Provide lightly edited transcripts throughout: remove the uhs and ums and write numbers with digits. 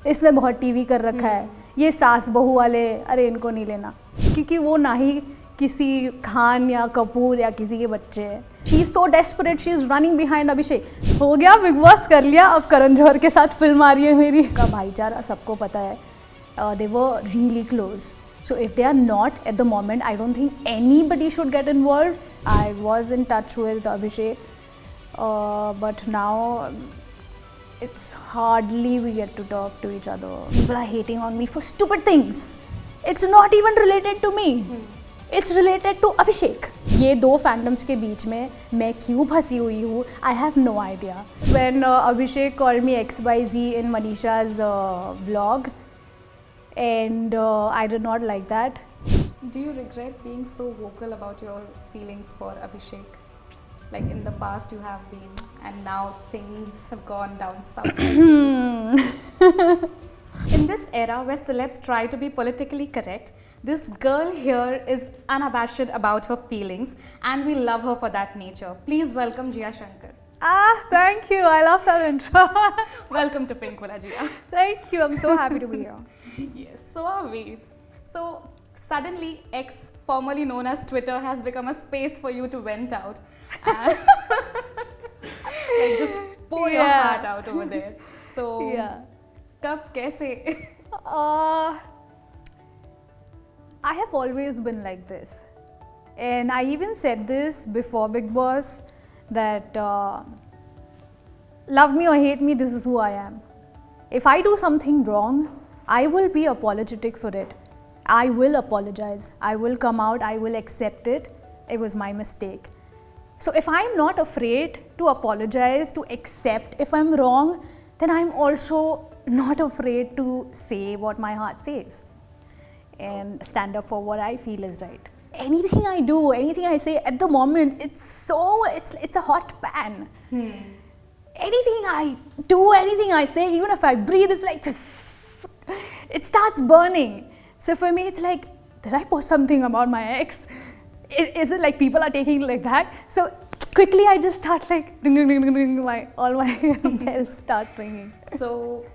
इसने बहुत टीवी कर रखा है, ये सास बहू वाले, अरे इनको नहीं लेना, क्योंकि वो ना ही किसी खान या कपूर या किसी के बच्चे हैं. She is so desperate, she is running behind Abhishek. हो गया बिग बॉस कर लिया, अब करण जौहर के साथ फिल्म आ रही है मेरी. का भाईचारा सबको पता है, they were really close. So if they are not at the moment, I don't think anybody should get involved. I was in touch with Abhishek, but now it's hardly we get to talk to each other. People are hating on me for stupid things. It's not even related to me. It's related to Abhishek. ये दो fandoms के बीच में मैं क्यों फंसी हुई हूँ, I have no idea. When Abhishek called me XYZ in Manisha's vlog, and I did not like that. Do you regret being so vocal about your feelings for Abhishek? Like in the past you have been, and now things have gone down south. In this era where celebs try to be politically correct, this girl here is unabashed about her feelings, and we love her for that nature. Please welcome Jiya Shankar. Thank you. I love that intro. Welcome to Pinkvilla, Jiya. Thank you. I'm so happy to be here. Yes, so are we. So suddenly X, formerly known as Twitter, has become a space for you to vent out and like just pour your heart out over there. So kab kaise? I have always been like this, and I even said this before Bigg Boss that love me or hate me, this is who I am. If I do something wrong, I will be apologetic for it. I will apologize. I will come out. I will accept it. It was my mistake. So if I'm not afraid to apologize, to accept if I'm wrong, then I'm also not afraid to say what my heart says and stand up for what I feel is right. Anything I do, anything I say at the moment, it's a hot pan. Anything I do, anything I say, even if I breathe, it's like it starts burning. So for me, it's like, did I post something about my ex? Is it like people are taking it like that? So quickly I just start like ding, ding, ding, ding, ding, all my bells start ringing. So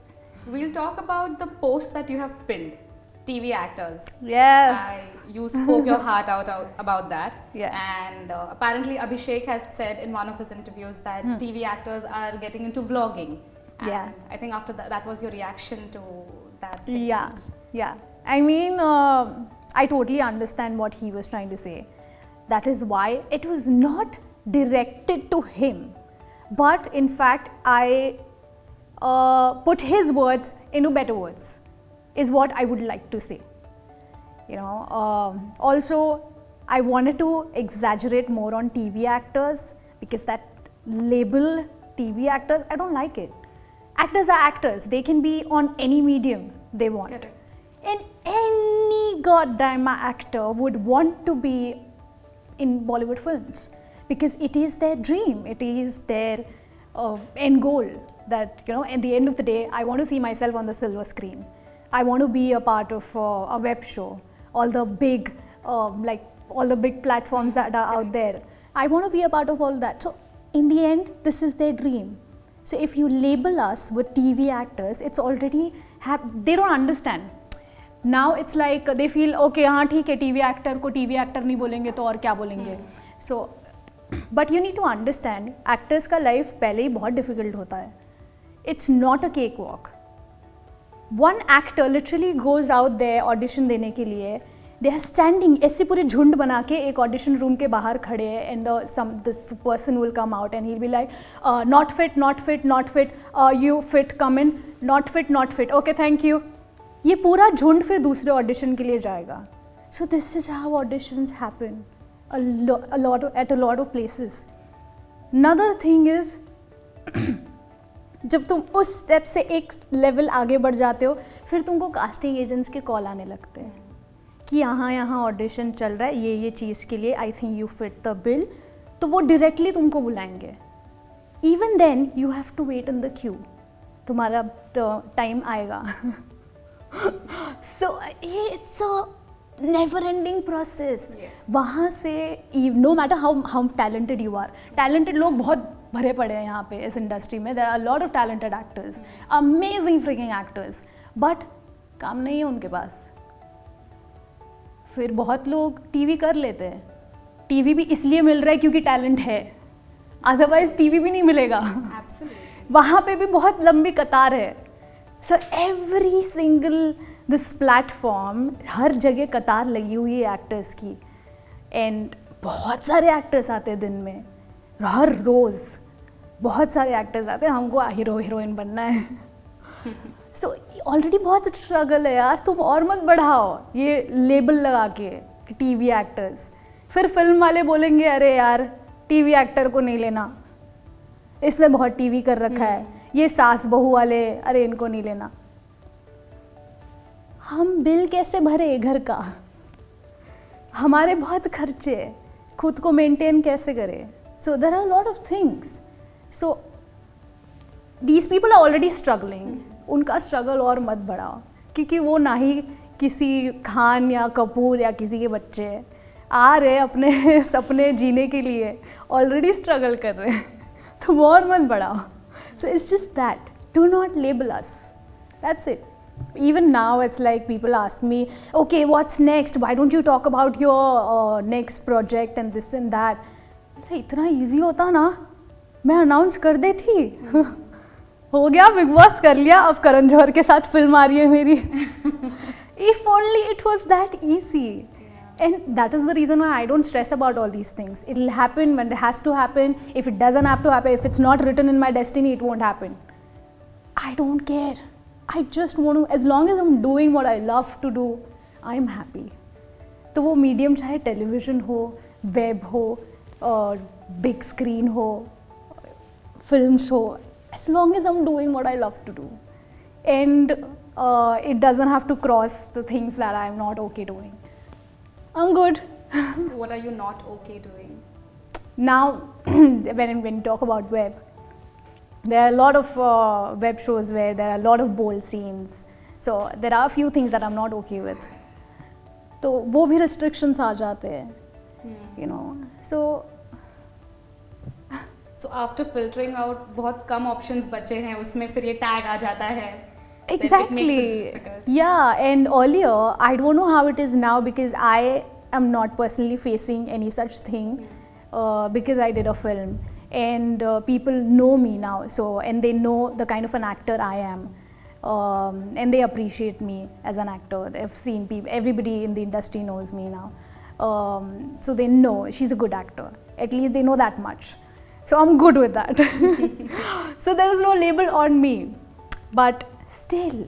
we'll talk about the post that you have pinned. TV actors. Yes. You spoke your heart out about that. Yeah. And apparently Abhishek had said in one of his interviews that TV actors are getting into vlogging. And I think after that was your reaction to that statement. Yeah. I mean, I totally understand what he was trying to say. That is why it was not directed to him. But in fact, I put his words into better words, is what I would like to say. You know, also I wanted to exaggerate more on TV actors, because that label TV actors, I don't like it. Actors are actors. They can be on any medium they want. Correct. And any goddamn actor would want to be in Bollywood films, because it is their dream. It is their end goal. That, you know, at the end of the day, I want to see myself on the silver screen. I want to be a part of a web show, all the big platforms that are out there. I want to be a part of all that. So in the end, this is their dream. So if you label us with TV actors, it's already, they don't understand. Now it's like they feel, okay, हाँ ठीक है, TV actor को TV actor नहीं बोलेंगे तो और क्या बोलेंगे. So, but you need to understand, actors का life पहले ही बहुत difficult होता है. It's not a cakewalk. One actor literally goes out there audition देने के लिए. They are standing, ऐसे पूरे झुंड बना के एक audition room के बाहर खड़े हैं, and this person will come out and he'll be like, not fit, not fit, not fit, you fit, come in, not fit, okay, thank you. ये पूरा झुंड फिर दूसरे ऑडिशन के लिए जाएगा. So this is how auditions happen at a lot of places. Another thing is, जब तुम उस स्टेप से एक लेवल आगे बढ़ जाते हो, फिर तुमको कास्टिंग एजेंट्स के कॉल आने लगते हैं कि यहाँ ऑडिशन चल रहा है, ये चीज़ के लिए, I think you fit the bill, तो वो डायरेक्टली तुमको बुलाएंगे. Even then you have to wait in the queue, तुम्हारा टाइम आएगा. So it's a never-ending process. Yes. वहाँ से no matter how talented you are, talented लोग बहुत भरे पड़े हैं यहाँ पे इस इंडस्ट्री में. There are a lot of talented actors, amazing freaking actors. But काम नहीं है उनके पास। फिर बहुत लोग टीवी कर लेते हैं, टीवी भी इसलिए मिल रहा है क्योंकि टैलेंट है, अदरवाइज टीवी भी नहीं मिलेगा। वहाँ पे भी बहुत लंबी कतार है। So every single this platform, हर जगह कतार लगी हुई है एक्टर्स की, एंड बहुत सारे एक्टर्स आते हैं दिन में, हर रोज़ बहुत सारे एक्टर्स आते हैं, हमको हीरो हीरोइन बनना है। सो ऑलरेडी बहुत स्ट्रगल है यार, तुम और मत बढ़ाओ ये लेबल लगा के टीवी एक्टर्स। फिर फिल्म वाले बोलेंगे अरे यार टीवी एक्टर को नहीं लेना, इसने बहुत टीवी कर रखा है। ये सास बहू वाले, अरे इनको नहीं लेना। हम बिल कैसे भरे घर का, हमारे बहुत खर्चे, खुद को मेंटेन कैसे करें। So there are lot of things. So these people are already struggling, उनका स्ट्रगल और मत बढ़ाओ, क्योंकि वो ना ही किसी खान या कपूर या किसी के बच्चे आ रहे अपने सपने जीने के लिए, ऑलरेडी स्ट्रगल कर रहे हैं, तुम और मत बढ़ाओ। So it's just that, do not label us, that's it. Even now it's like people ask me, okay, what's next? Why don't you talk about your next project and this and that? इतना easy होता ना, मैं announce कर देती। हो गया, big boss कर लिया, अब करण जौहर के साथ फिल्म आ रही है मेरी। If only it was that easy. And that is the reason why I don't stress about all these things. It will happen when it has to happen. If it doesn't have to happen, if it's not written in my destiny, it won't happen. I don't care. I just want to, as long as I'm doing what I love to do, I'm happy. तो वो medium चाहे television हो, web हो, big screen हो, films हो, as long as I'm doing what I love to do, and it doesn't have to cross the things that I'm not okay doing, I'm good. What are you not okay doing? Now, when you talk about web, there are a lot of web shows where there are a lot of bold scenes. So there are a few things that I'm not okay with. तो वो भी restrictions आ जाते हैं, you know. So after filtering out, बहुत कम options बचे हैं, उसमें फिर ये tag आ जाता है. Exactly. Yeah, and earlier I don't know how it is now because I am not personally facing any such thing because I did a film. And people know me now, so, and they know the kind of an actor I am, and they appreciate me as an actor. They've seen people, everybody in the industry knows me now, so they know she's a good actor. At least they know that much, so I'm good with that. So there is no label on me, but still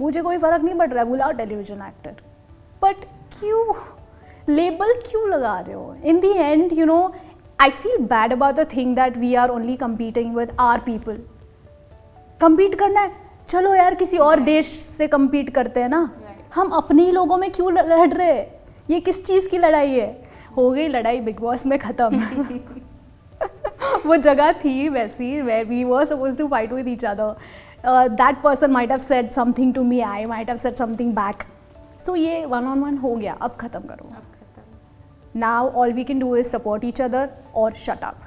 मुझे कोई फर्क नहीं पड़ रहा है, बुलाओ television actor, but क्यों label क्यों लगा रहे हो? In the end, you know, I feel bad about the thing that we are only competing with our people. Compete करना है, चलो यार किसी और देश से compete करते हैं ना, हम अपने ही लोगों में क्यों लड़ रहे हैं? ये किस चीज़ की लड़ाई है? हो गई लड़ाई बिग बॉस में ख़त्म। वो जगह थी वैसी where we were supposed to fight with each other. That person might have said something to me, I might have said something back. So ये one on one हो गया, अब ख़त्म करो। Now all we can do is support each other or shut up.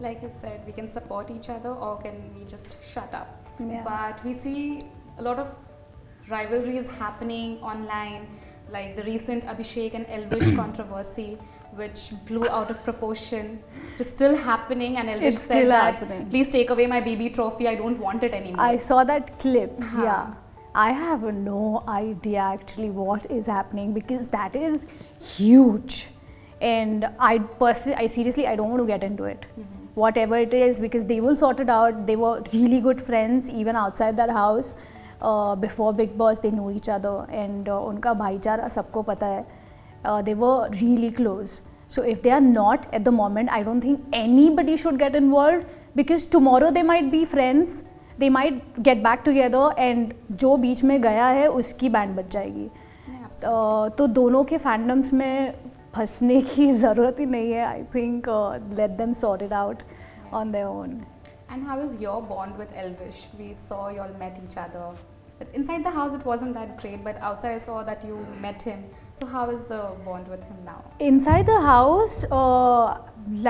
Like you said, we can support each other or can we just shut up. Yeah. But we see a lot of rivalries happening online, like the recent Abhishek and Elvish controversy, which blew out of proportion. It's still happening, and Elvish It's said still that, happening. please take away my BB trophy, I don't want it anymore. I saw that clip, yeah. I have no idea actually what is happening because that is huge, and I seriously I don't want to get into it. Whatever it is, because they will sort it out. They were really good friends even outside that house. Before Bigg Boss, they knew each other, and उनका भाईचारा सबको पता है. They were really close. So if they are not at the moment, I don't think anybody should get involved because tomorrow they might be friends. They might get back together and जो बीच में गया है उसकी band बच जाएगी। तो दोनों के फैंडम्स में फंसने की ज़रूरत ही नहीं है। I think let them sort it out on their own. And how is your bond with Elvish? We saw you all met each other. But inside the house it wasn't that great, but outside I saw that you met him. So how is the bond with him now? Inside the house,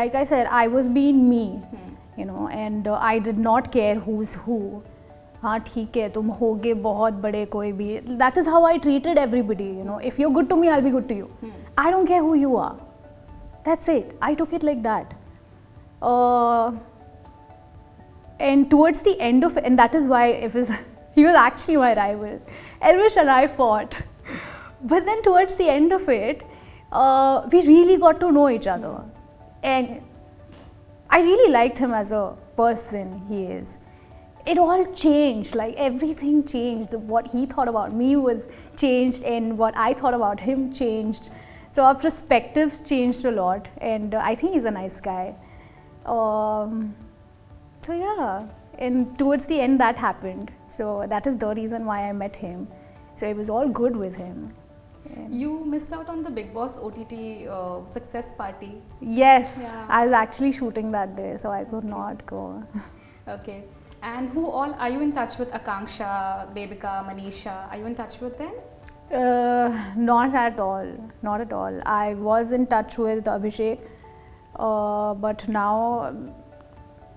like I said, I was being me. You know, and I did not care who's who. हाँ ठीक है तुम होगे बहुत बड़े कोई भी. That is how I treated everybody, you know. If you're good to me, I'll be good to you. I don't care who you are. That's it. I took it like that. And towards the end of it, and that is why he was actually my rival. Elvish and I fought. But then towards the end of it, we really got to know each other. And I really liked him as a person he is. It all changed, like everything changed. What he thought about me was changed and what I thought about him changed. So our perspectives changed a lot, and I think he's a nice guy. So yeah, and towards the end that happened. So that is the reason why I met him. So it was all good with him. And You missed out on the Bigg Boss OTT success party. yes, Yeah. I was actually shooting that day, so I could not go. Okay. And who all are you in touch with? Akanksha, Devika, Manisha. Are you in touch with them? Not at all. Not at all. I was in touch with Abhishek, but now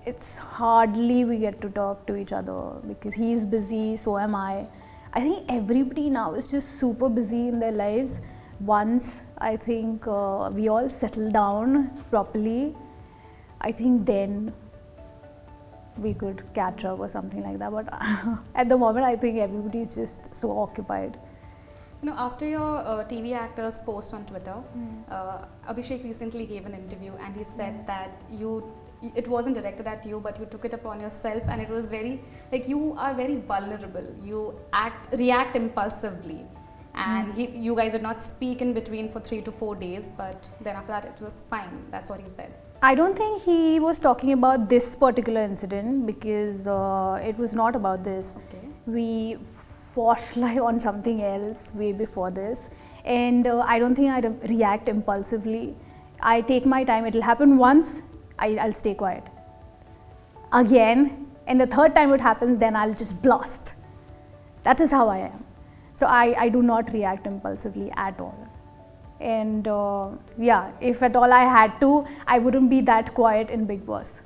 it's hardly we get to talk to each other because he's busy, so am I. I think everybody now is just super busy in their lives. Once I think we all settle down properly, I think then we could catch up or something like that. But at the moment, I think everybody is just so occupied. You know, after your TV actors post on Twitter, Abhishek recently gave an interview and he said that it wasn't directed at you, but you took it upon yourself, and it was very, like, you are very vulnerable. You react impulsively, and you guys did not speak in between for 3 to 4 days, but then after that it was fine. That's what he said. I don't think he was talking about this particular incident because it was not about this. Okay. We fought like on something else way before this, and I don't think I react impulsively. I take my time. It'll happen once, I'll stay quiet. Again, and the third time it happens, then I'll just blast. That is how I am. So I do not react impulsively at all. And yeah, if at all I had to, I wouldn't be that quiet in Bigg Boss.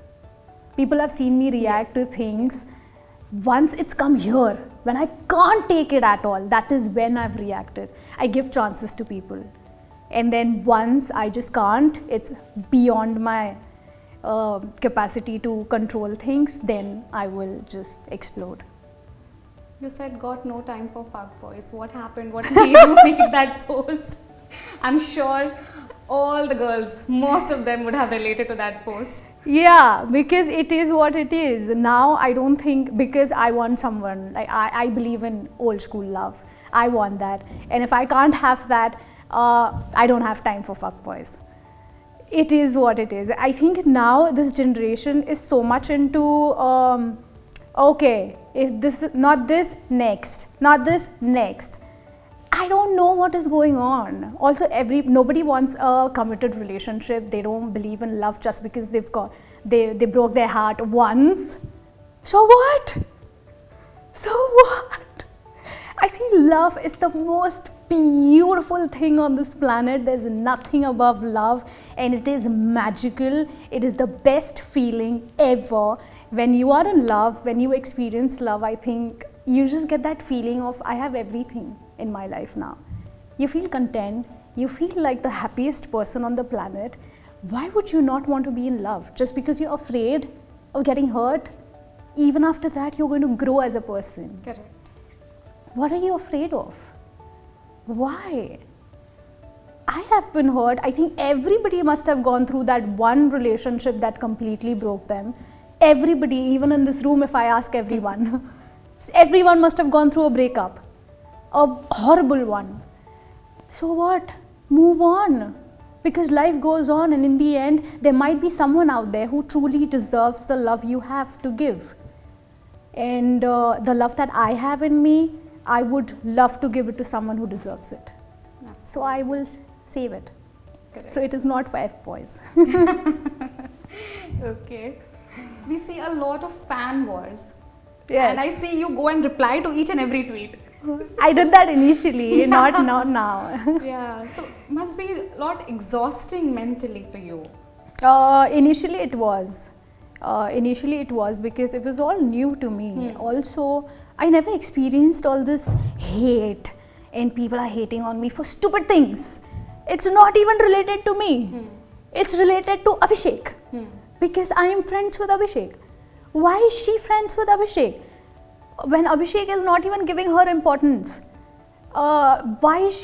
People have seen me react to things. Once it's come here, when I can't take it at all, that is when I've reacted. I give chances to people. And then once I just can't, it's beyond my capacity to control things, then I will just explode. You said got no time for fuckboys. What happened? What made you make that post? I'm sure all the girls, most of them would have related to that post. Yeah, because it is what it is. Now I don't think, because I want someone, like I believe in old school love. I want that. And if I can't have that, I don't have time for fuckboys. It is what it is. I think now this generation is so much into, okay, if this is not this, next, not this, next. I don't know what is going on. Also, nobody wants a committed relationship. They don't believe in love just because they broke their heart once. So what? So what? I think love is the most beautiful thing on this planet. There's nothing above love, and it is magical. It is the best feeling ever. When you are in love, when you experience love, I think you just get that feeling of, I have everything in my life now. You feel content, you feel like the happiest person on the planet. Why would you not want to be in love? Just because you're afraid of getting hurt? Even after that, you're going to grow as a person. Correct. What are you afraid of? Why? I have been hurt. I think everybody must have gone through that one relationship that completely broke them. Everybody, even in this room, if I ask everyone, everyone must have gone through a breakup. A horrible one. So what? Move on. Because life goes on, and in the end, there might be someone out there who truly deserves the love you have to give. And the love that I have in me, I would love to give it to someone who deserves it. Absolutely. So I will save it. Correct. So it is not for F-boys. Okay. We see a lot of fan wars. Yes. And I see you go and reply to each and every tweet. I did that initially, not now. Yeah. So must be a lot exhausting mentally for you. Initially it was. Initially it was because it was all new to me. Also, I never experienced all this hate and people are hating on me for stupid things. It's not even related to me. It's related to Abhishek because I am friends with Abhishek. Why is she friends with Abhishek when Abhishek is not even giving her importance? Why is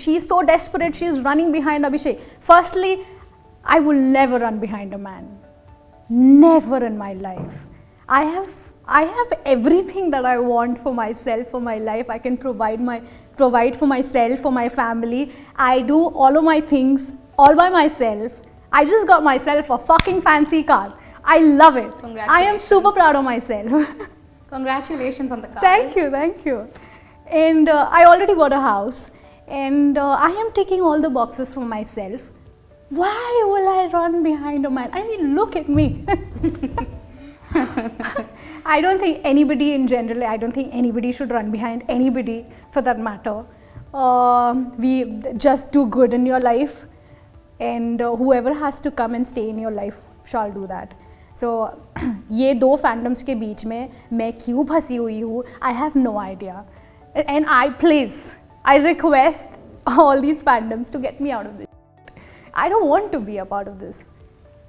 she's so desperate, she's running behind Abhishek? Firstly, I will never run behind a man. Never in my life. I have everything that I want for myself, for my life. I can provide for myself, for my family. I do all of my things all by myself. I just got myself a fucking fancy car. I love it. I am super proud of myself. Congratulations on the car. Thank you. And I already bought a house, and I am ticking all the boxes for myself. Why will I run behind a man? I mean, look at me. I don't think anybody in general, I don't think anybody should run behind anybody for that matter. We just do good in your life, and whoever has to come and stay in your life shall do that. So, ये दो fandoms के बीच में मैं क्यों फंसी हुई हूँ? I have no idea. And I request all these fandoms to get me out of this. I don't want to be a part of this.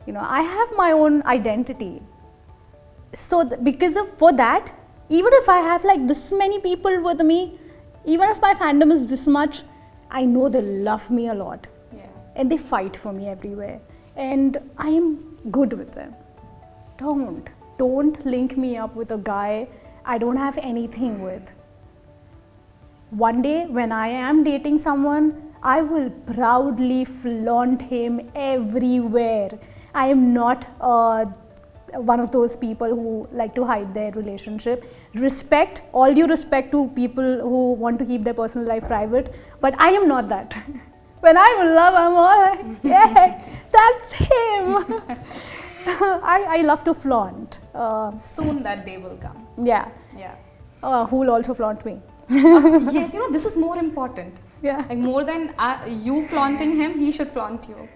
You know, I have my own identity. So for that, even if I have like this many people with me, even if my fandom is this much, I know they love me a lot. Yeah. And they fight for me everywhere. And I am good with them. Don't link me up with a guy I don't have anything with. One day when I am dating someone, I will proudly flaunt him everywhere. I am not one of those people who like to hide their relationship. Respect, all due respect to people who want to keep their personal life private, but I am not that. When I'm in love, I'm all like, yeah, that's him. I love to flaunt. Soon that day will come. Yeah. Who will also flaunt me. Yes, you know, this is more important. Yeah. Like more than you flaunting him, he should flaunt you.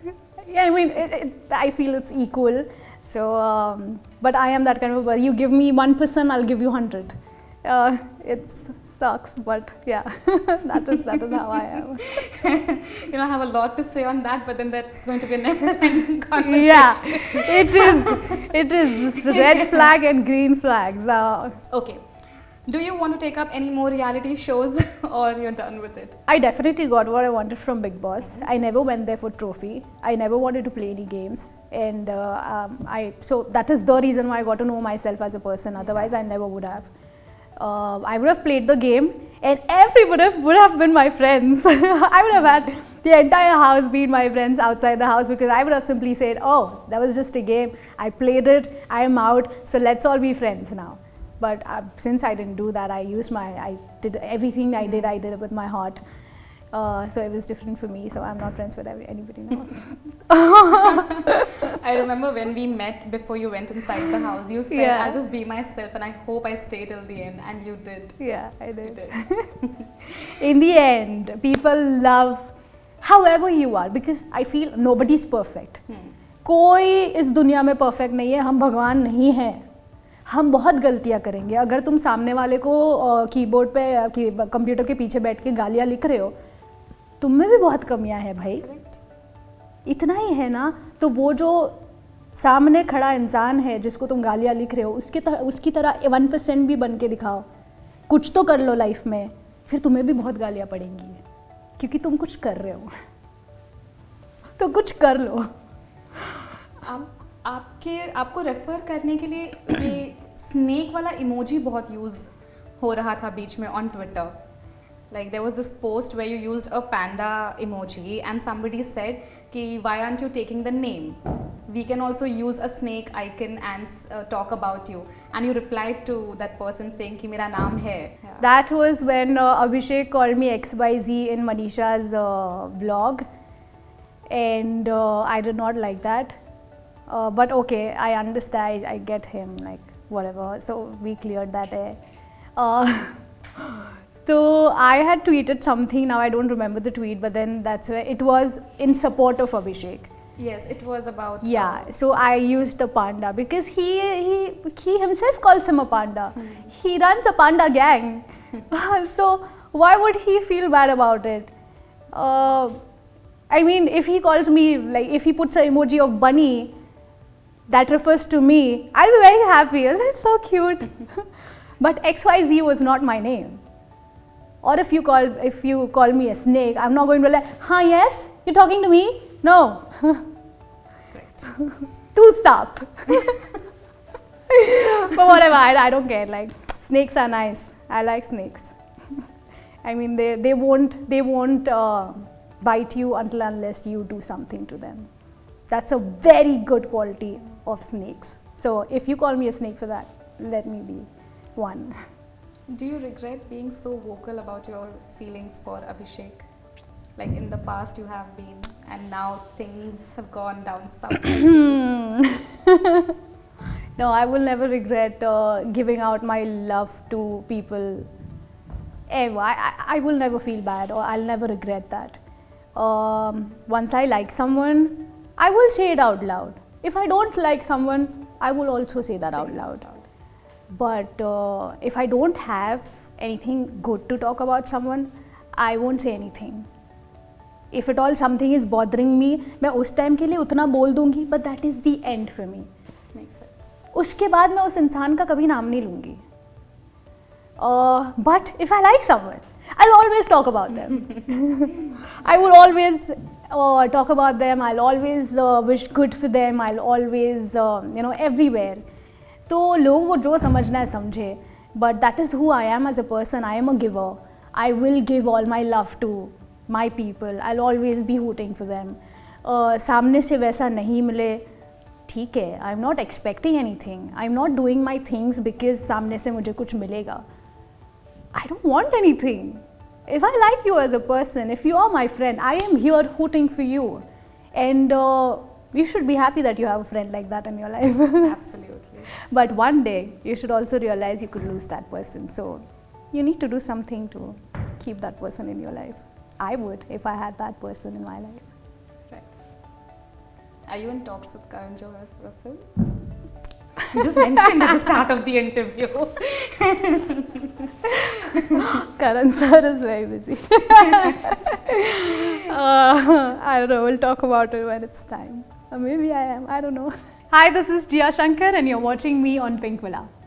Yeah, I mean, I feel it's equal. So, but I am that kind of person. You give me 1%, I'll give you 100. It sucks, but yeah, that is how I am. You know, I have a lot to say on that, but then that's going to be a never-ending conversation. Yeah, it is. This red flag and green flags. Okay. Do you want to take up any more reality shows or you're done with it? I definitely got what I wanted from Bigg Boss. I never went there for trophy. I never wanted to play any games. And so that is the reason why I got to know myself as a person. Otherwise, I never would have. I would have played the game and everybody would have been my friends. I would have had the entire house being my friends outside the house because I would have simply said, oh, that was just a game. I played it. I am out. So let's all be friends now. But since I didn't do that, I did everything I did it with my heart. So it was different for me. So I'm not friends with anybody now. I remember when we met before you went inside the house, you said, I'll just be myself and I hope I stay till the end. And you did. Yeah, I did. In the end, people love however you are because I feel nobody's perfect. कोई इस दुनिया में perfect नहीं है, हम भगवान नहीं हैं. हम बहुत गलतियाँ करेंगे. अगर तुम सामने वाले को कीबोर्ड पे कंप्यूटर के पीछे बैठ के गालियाँ लिख रहे हो, तुम में भी बहुत कमियाँ हैं भाई. इतना ही है ना. तो वो जो सामने खड़ा इंसान है जिसको तुम गालियाँ लिख रहे हो, उसकी तरह 1% भी बन के दिखाओ. कुछ तो कर लो लाइफ में, फिर तुम्हें भी बहुत गालियाँ पड़ेंगी क्योंकि तुम कुछ कर रहे हो. तो कुछ कर लो. आपको रेफर करने के लिए ये स्नेक वाला इमोजी बहुत यूज हो रहा था बीच में on Twitter. Like there was this post where you used a panda emoji and somebody said कि why aren't you taking the name? We can also use a snake icon and talk about you. And you replied to that person saying कि मेरा नाम है. Yeah. That was when Abhishek called me XYZ in Manisha's vlog, and I did not like that. But okay, I understand. I get him. Like whatever. So we cleared that air. So I had tweeted something, now I don't remember the tweet, but then that's where it was in support of Abhishek. Yes, it was about. Yeah, so I used the panda because he himself calls him a panda. He runs a panda gang. So why would he feel bad about it? I mean, if he calls me, like if he puts an emoji of bunny that refers to me, I'll be very happy. It's so cute. But XYZ was not my name. Or if you call me a snake, I'm not going to be like, yes, you're talking to me? No. Correct. Do stop. But whatever, I don't care. Like, snakes are nice. I like snakes. I mean, they won't bite you unless you do something to them. That's a very good quality of snakes. So if you call me a snake for that, let me be one. Do you regret being so vocal about your feelings for Abhishek? Like in the past you have been, and now things have gone down south. No, I will never regret giving out my love to people ever. I will never feel bad, or I'll never regret that. Once I like someone, I will say it out loud. If I don't like someone, I will also say that out loud. But if I don't have anything good to talk about someone, I won't say anything. If at all something is bothering me, मैं उस time के लिए उतना बोल दूंगी, but that is the end for me. Makes sense. उसके बाद मैं उस इंसान का कभी नाम नहीं लूंगी. But if I like someone, I'll always talk about them. I will always talk about them. I'll always wish good for them. I'll always, everywhere. तो लोगों को जो समझना है समझे. But that is who I am as a person. I am a giver. I will give all my love to my people. I'll always be hooting for them. सामने से वैसा नहीं मिले, ठीक है. I'm not expecting anything. I'm not doing my things because सामने से मुझे कुछ मिलेगा. I don't want anything. If I like you as a person, if you are my friend, I am here hooting for you. And you should be happy that you have a friend like that in your life. Absolutely. But one day, you should also realize you could lose that person. So you need to do something to keep that person in your life. I would if I had that person in my life. Right. Are you in talks with Karan Johar for a film? You just mentioned at the start of the interview. Karan sir is very busy. I don't know, we'll talk about it when it's time. Or maybe I am, I don't know. Hi, this is Jiya Shankar and you're watching me on Pinkvilla.